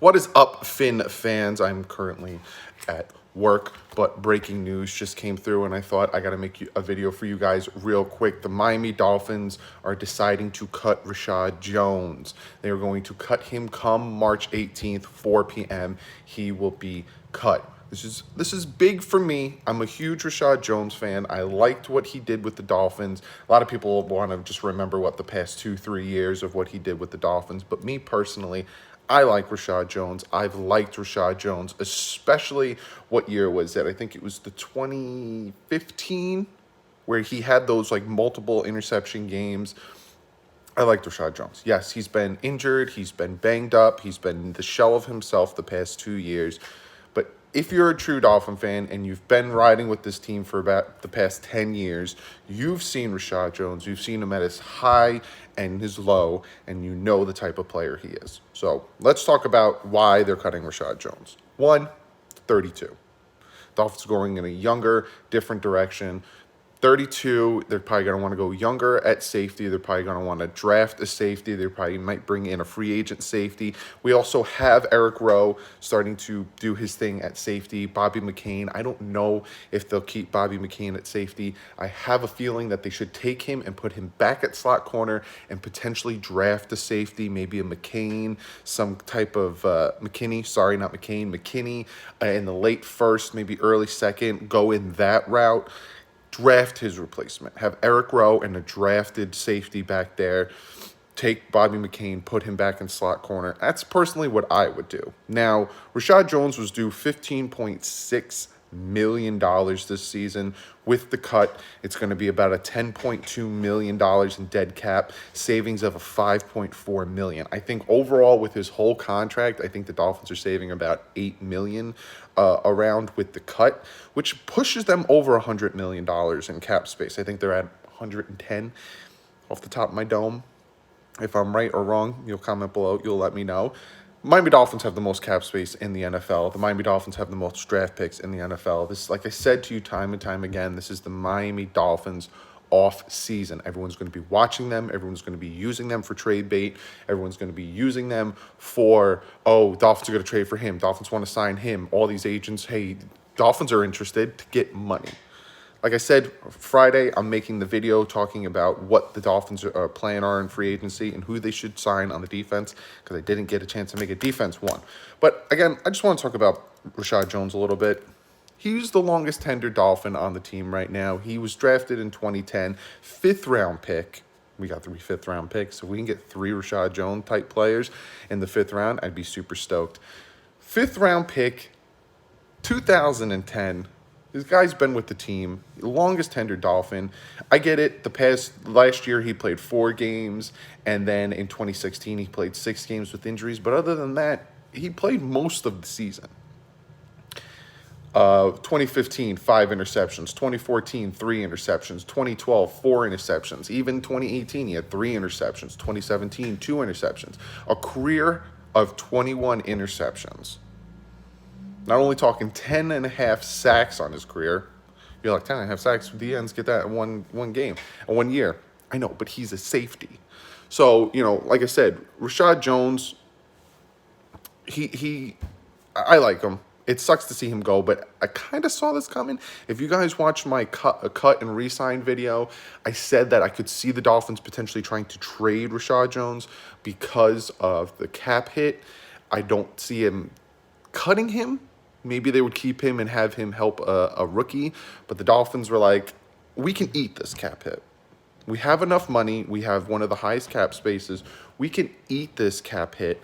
What is up, Finn fans? I'm currently at work, but breaking news just came through and I thought I gotta make a video for you guys real quick. The Miami Dolphins are deciding to cut Reshad Jones. They are going to cut him come March 18th, 4 p.m. He will be cut. This is big for me. I'm a huge Reshad Jones fan. I liked what he did with the Dolphins. A lot of people want to just remember what the past 2-3 years of what he did with the Dolphins. But me personally, I like Reshad Jones. I've liked Reshad Jones, especially what year was that? I think it was the 2015 where he had those like multiple interception games. I like Reshad Jones. Yes, he's been injured. He's been banged up. He's been the shell of himself the past 2 years. But if you're a true Dolphin fan and you've been riding with this team for about the past 10 years, you've seen Reshad Jones. You've seen him at his high and his low, and you know the type of player he is. So let's talk about why they're cutting Reshad Jones. 1, 32. Dolphins going in a younger, different direction. 32, they're probably going to want to go younger at safety. They're probably going to want to draft a safety. They probably might bring in a free agent safety. We also have Eric Rowe starting to do his thing at safety. Bobby McCain, I don't know if they'll keep Bobby McCain at safety. I have a feeling that they should take him and put him back at slot corner and potentially draft a safety, maybe a McCain, some type of McKinney, sorry, not McCain, McKinney in the late first, maybe early second, go in that route. Draft his replacement. Have Eric Rowe and a drafted safety back there. Take Bobby McCain, put him back in slot corner. That's personally what I would do. Now, Reshad Jones was due $15.6 million this season. With the cut, it's going to be about a $10.2 million in dead cap, savings of a $5.4 million. I think overall with his whole contract, I think the Dolphins are saving about $8 million around with the cut, which pushes them over $100 million in cap space. I think they're at 110 off the top of my dome. If I'm right or wrong, you'll comment below. You'll let me know. Miami Dolphins have the most cap space in the NFL. The Miami Dolphins have the most draft picks in the NFL. This, like I said to you time and time again, this is the Miami Dolphins off season. Everyone's going to be watching them. Everyone's going to be using them for trade bait. Everyone's going to be using them for, oh, Dolphins are going to trade for him. Dolphins want to sign him. All these agents, hey, Dolphins are interested to get money. Like I said, Friday, I'm making the video talking about what the Dolphins' plan are in free agency and who they should sign on the defense, because I didn't get a chance to make a defense one. But again, I just want to talk about Reshad Jones a little bit. He's the longest tenured Dolphin on the team right now. He was drafted in 2010, 5th-round pick. We got 3 5th-round picks. So if we can get 3 Reshad Jones type players in the 5th round, I'd be super stoked. 5th-round pick, 2010. This guy's been with the team, longest tenured Dolphin. I get it. Last year he played 4 games, and then in 2016 he played 6 games with injuries. But other than that, he played most of the season. 2015, 5 interceptions. 2014, 3 interceptions. 2012, 4 interceptions. Even 2018, he had 3 interceptions. 2017, 2 interceptions. A career of 21 interceptions. Not only talking 10.5 sacks on his career. You're like, 10.5 sacks, the ends get that in one game, in 1 year. I know, but he's a safety. So, you know, like I said, Reshad Jones, I like him. It sucks to see him go, but I kind of saw this coming. If you guys watched my cut and re-sign video, I said that I could see the Dolphins potentially trying to trade Reshad Jones because of the cap hit. I don't see him cutting him. Maybe they would keep him and have him help a rookie. But the Dolphins were like, we can eat this cap hit. We have enough money. We have one of the highest cap spaces. We can eat this cap hit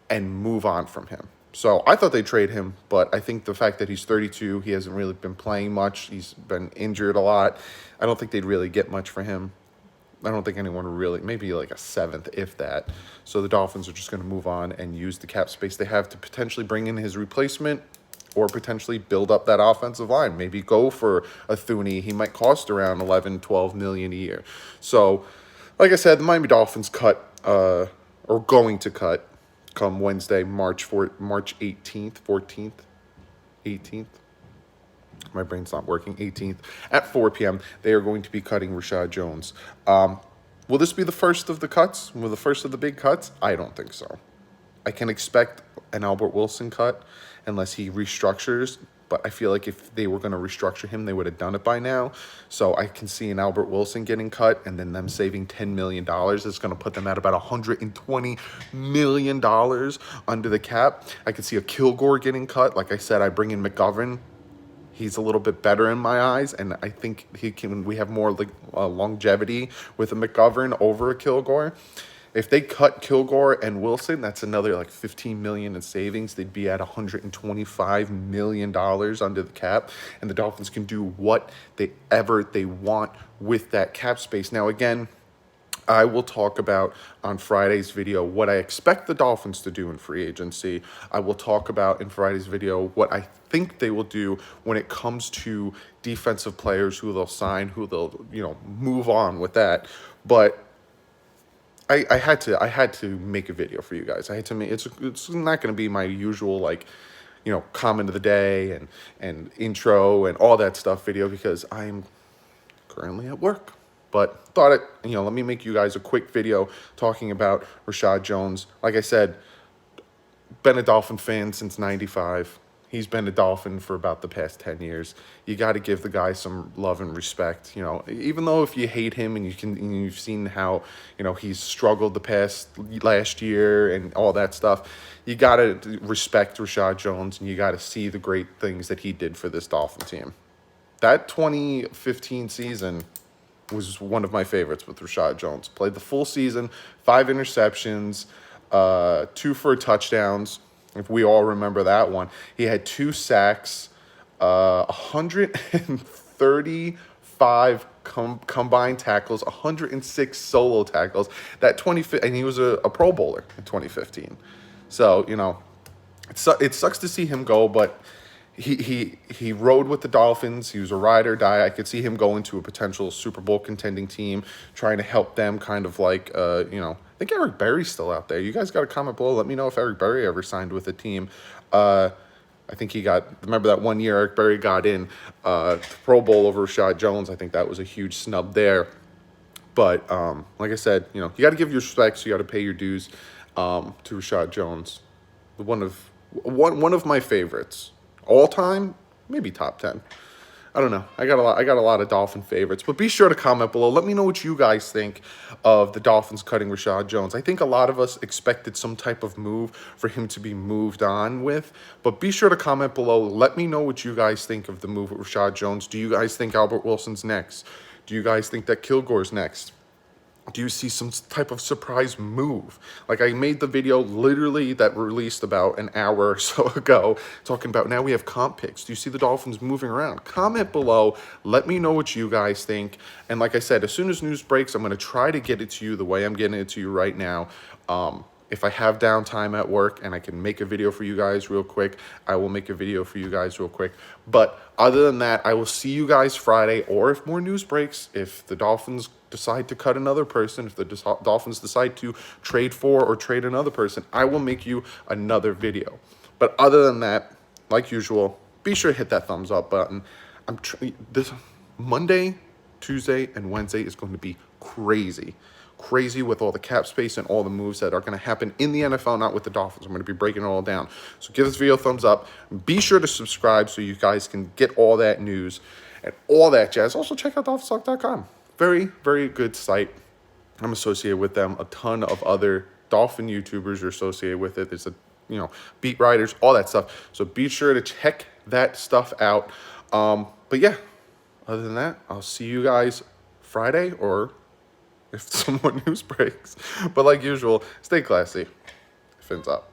and move on from him. So I thought they'd trade him, but I think the fact that he's 32, he hasn't really been playing much. He's been injured a lot. I don't think they'd really get much for him. I don't think anyone really, maybe like a 7th, if that. So the Dolphins are just going to move on and use the cap space they have to potentially bring in his replacement or potentially build up that offensive line. Maybe go for a Thuney. He might cost around 11, 12 million a year. So, like I said, the Miami Dolphins cut, or going to cut, come Wednesday, March 18th, 14th, 18th. My brain's not working. 18th at 4 p.m. They are going to be cutting Reshad Jones. Will this be the first of the cuts? Will the first of the big cuts? I don't think so. I can expect an Albert Wilson cut unless he restructures. But I feel like if they were going to restructure him, they would have done it by now. So I can see an Albert Wilson getting cut and then them saving $10 million. It's going to put them at about $120 million under the cap. I could see a Kilgore getting cut. Like I said, I bring in McGovern. He's a little bit better in my eyes, and I think we have more like longevity with a McGovern over a Kilgore. If they cut Kilgore and Wilson, that's another like $15 million in savings. They'd be at $125 million under the cap, and the Dolphins can do whatever they want with that cap space. Now, again, I will talk about on Friday's video what I expect the Dolphins to do in free agency. I will talk about in Friday's video what I think they will do when it comes to defensive players, who they'll sign, who they'll, move on with that. But I had to make a video for you guys. I had to make it's not going to be my usual comment of the day and intro and all that stuff video, because I'm currently at work. But thought let me make you guys a quick video talking about Reshad Jones. Like I said, been a Dolphin fan since '95. He's been a Dolphin for about the past 10 years. You got to give the guy some love and respect. Even though if you hate him and you've seen how, he's struggled last year and all that stuff, you got to respect Reshad Jones, and you got to see the great things that he did for this Dolphin team. That 2015 season was one of my favorites with Reshad Jones. Played the full season, 5 interceptions, 2 for touchdowns. If we all remember that one, he had 2 sacks, 135 combined tackles, 106 solo tackles. And he was a Pro Bowler in 2015. So it sucks to see him go, but he rode with the Dolphins. He was a ride or die. I could see him going to a potential Super Bowl contending team, trying to help them kind of like, I think Eric Berry's still out there. You guys got to comment below. Let me know if Eric Berry ever signed with a team. I think remember that one year Eric Berry got in Pro Bowl over Reshad Jones. I think that was a huge snub there. But like I said, you got to give your respects. You got to pay your dues to Reshad Jones. One of my favorites. All time, maybe top 10. I don't know. I got a lot of Dolphin favorites, but be sure to comment below. Let me know what you guys think of the Dolphins cutting Reshad Jones. I think a lot of us expected some type of move for him to be moved on with, but be sure to comment below. Let me know what you guys think of the move with Reshad Jones. Do you guys think Albert Wilson's next? Do you guys think that Kilgore's next? Do you see some type of surprise move? Like I made the video literally that released about an hour or so ago talking about now we have comp picks. Do you see the Dolphins moving around? Comment below. Let me know what you guys think. And like I said, as soon as news breaks, I'm going to try to get it to you the way I'm getting it to you right now. If I have downtime at work and I can make a video for you guys real quick, I will make a video for you guys real quick. But other than that, I will see you guys Friday, or if more news breaks, if the Dolphins decide to cut another person, if the Dolphins decide to trade for or trade another person, I will make you another video. But other than that, like usual, be sure to hit that thumbs up button. This Monday, Tuesday, and Wednesday is going to be crazy with all the cap space and all the moves that are going to happen in the NFL, not with the Dolphins. I'm going to be breaking it all down. So give this video a thumbs up. Be sure to subscribe so you guys can get all that news and all that jazz. Also, check out DolphinsTalk.com. Very, very good site. I'm associated with them. A ton of other Dolphin YouTubers are associated with it. There's beat writers, all that stuff. So be sure to check that stuff out. But yeah, other than that, I'll see you guys Friday, or if some more news breaks. But like usual, stay classy. Fins up.